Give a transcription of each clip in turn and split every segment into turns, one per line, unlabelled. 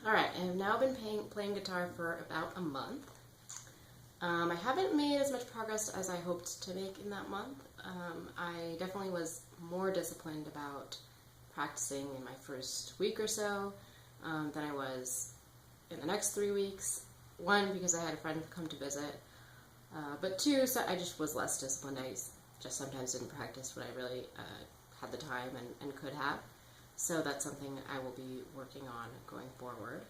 Alright, I have now been playing guitar for about a month. I haven't made as much progress as I hoped to make in that month. I definitely was more disciplined about practicing in my first week or so than I was in the next 3 weeks. One, because I had a friend come to visit, but two, so I just was less disciplined. I just sometimes didn't practice what I really had the time and could have. So that's something I will be working on going forward.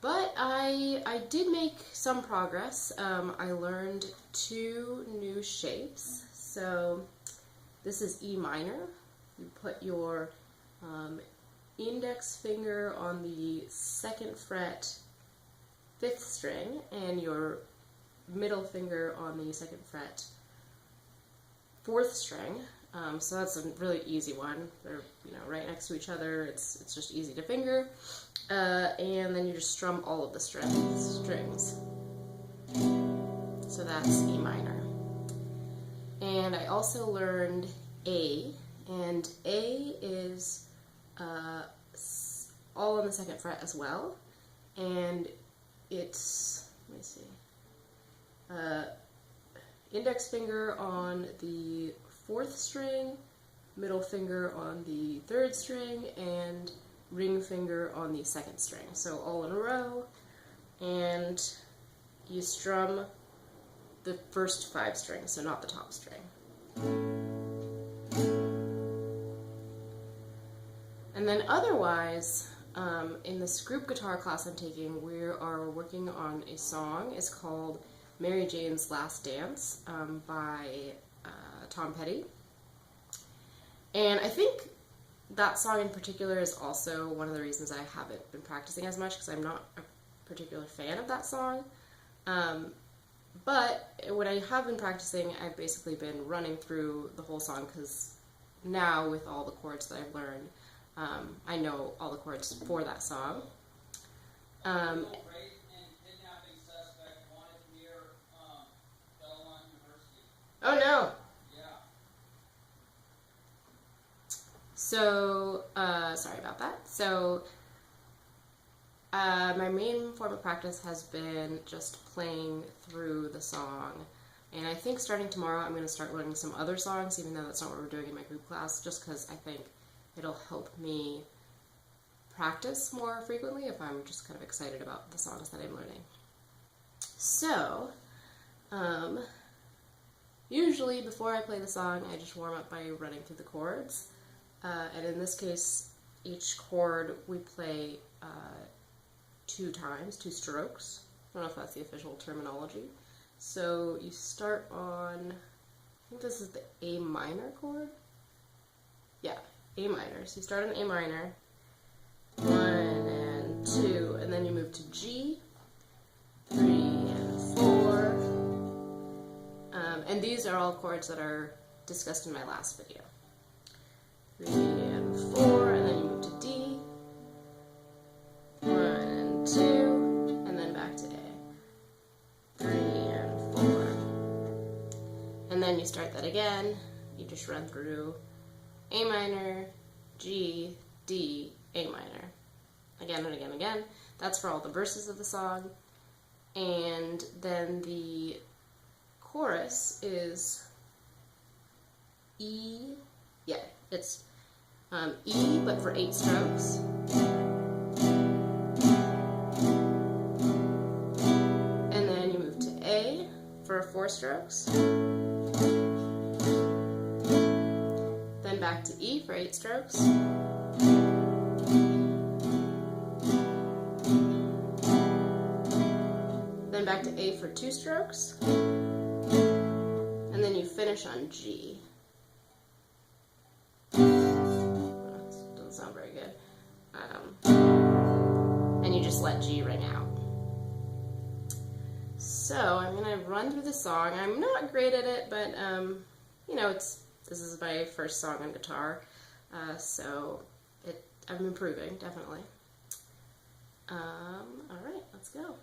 But I did make some progress. I learned 2 new shapes. So this is E minor. You put your index finger on the 2nd fret, 5th string, and your middle finger on the 2nd fret, 4th string. So that's a really easy one. They're right next to each other. It's just easy to finger. And then you just strum all of the strings. So that's E minor. And I also learned A, and A is all on the 2nd fret as well. And it's, let me see, index finger on the 4th string, middle finger on the 3rd string, and ring finger on the 2nd string. So all in a row, and you strum the first 5 strings, so not the top string. And then otherwise, in this group guitar class I'm taking, we are working on a song. It's called Mary Jane's Last Dance by Tom Petty. And I think that song in particular is also one of the reasons I haven't been practicing as much, because I'm not a particular fan of that song. But when I have been practicing, I've basically been running through the whole song, because now with all the chords that I've learned, I know all the chords for that song. Oh no! So, sorry about that. So, my main form of practice has been just playing through the song. And I think starting tomorrow I'm going to start learning some other songs, even though that's not what we're doing in my group class, just because I think it'll help me practice more frequently if I'm just kind of excited about the songs that I'm learning. So, usually before I play the song, I just warm up by running through the chords. And in this case, each chord we play 2 times, 2 strokes. I don't know if that's the official terminology. So you start on, I think this is the A minor chord? Yeah, A minor. So you start on A minor, 1 and 2, and then you move to G, 3 and 4. And these are all chords that are discussed in my last video. 3 and 4, and then you move to D, 1 and 2, and then back to A, 3 and 4, and then you start that again. You just run through A minor, G, D, A minor, again and again and again. That's for all the verses of the song. And then the chorus is E, yeah, it's E, but for 8 strokes. And then you move to A for 4 strokes. Then back to E for 8 strokes. Then back to A for 2 strokes. And then you finish on G. Sound very good. And you just let G ring out. So I'm gonna run through the song. I'm not great at it, but this is my first song on guitar, so I'm improving, definitely. All right, let's go.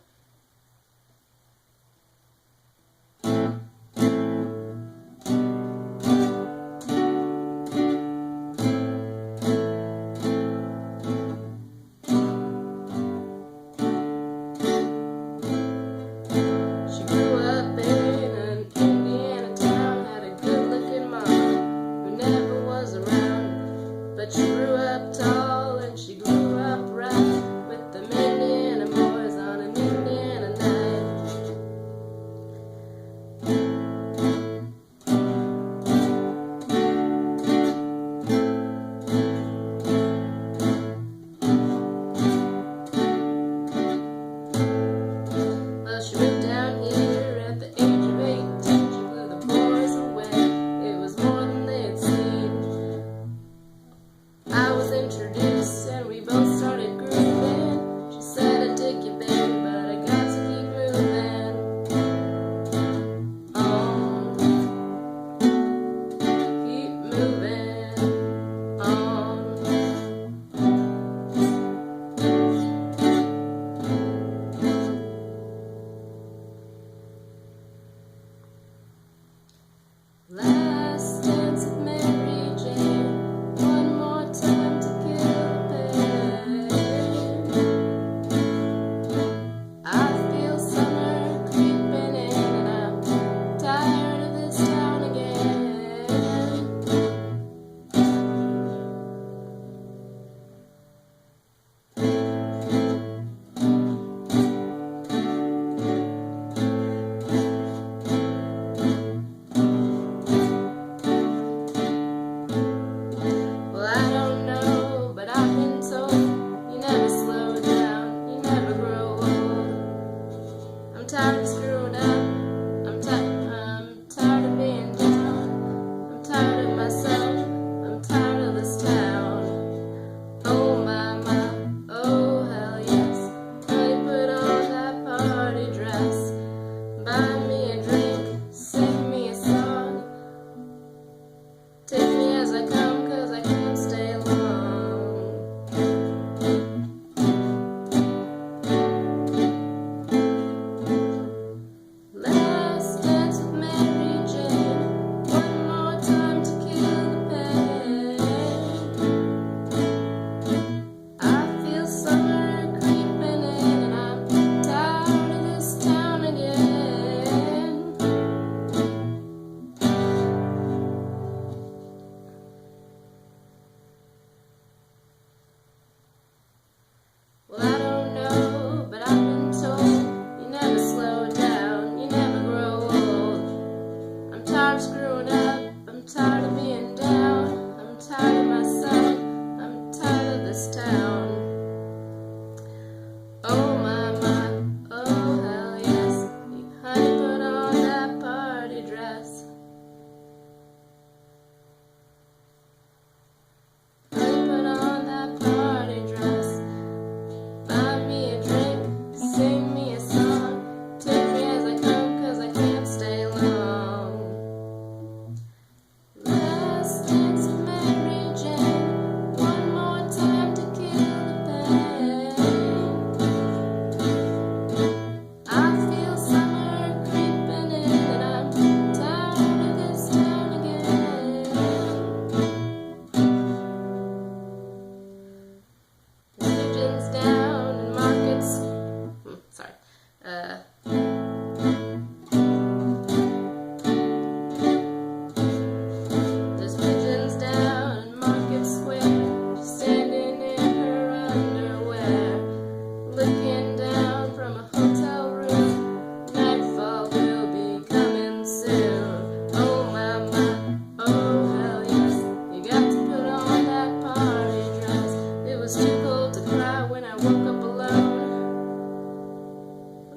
was too cold to cry when I woke up alone.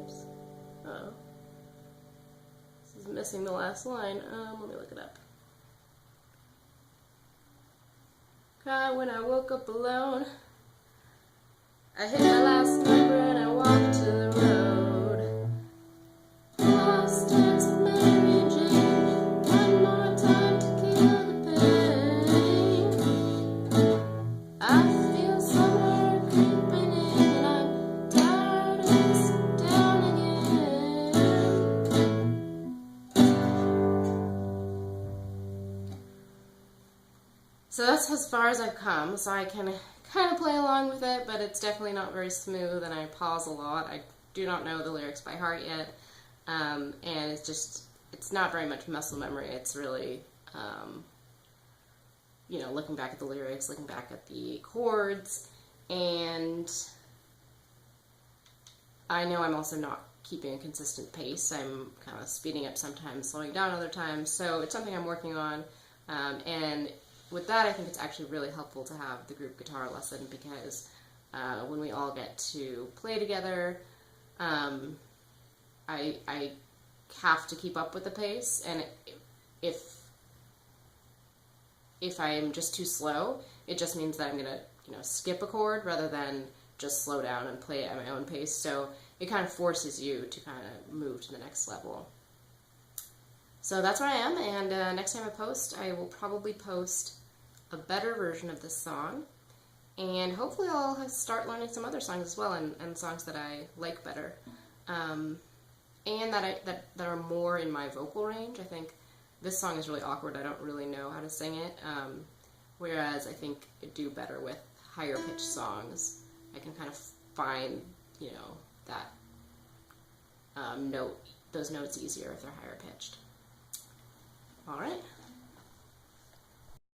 Oops. Uh-oh. This is missing the last line. Let me look it up. Cry when I woke up alone. I hit my last number and I walked to the road. Lost text with Mary Jane. One more time to kill the pain. I feel summer creeping in and I'm tired of sitting down again. So that's as far as I've come, so I can kind of play along with it, but it's definitely not very smooth, and I pause a lot. I do not know the lyrics by heart yet, and it's not very much muscle memory. It's really, you know, looking back at the lyrics, looking back at the chords, and I know I'm also not keeping a consistent pace. I'm kind of speeding up sometimes, slowing down other times, so it's something I'm working on, and with that, I think it's actually really helpful to have the group guitar lesson, because when we all get to play together, I have to keep up with the pace, and if I'm just too slow, it just means that I'm gonna, you know, skip a chord rather than just slow down and play at my own pace. So it kind of forces you to kind of move to the next level. So that's where I am, and next time I post, I will probably post a better version of this song, and hopefully I'll start learning some other songs as well, and songs that I like better, and that are more in my vocal range. I think this song is really awkward. I don't really know how to sing it, whereas I think it'd do better with higher pitched songs. I can kind of find, you know, that those notes easier if they're higher pitched. All right.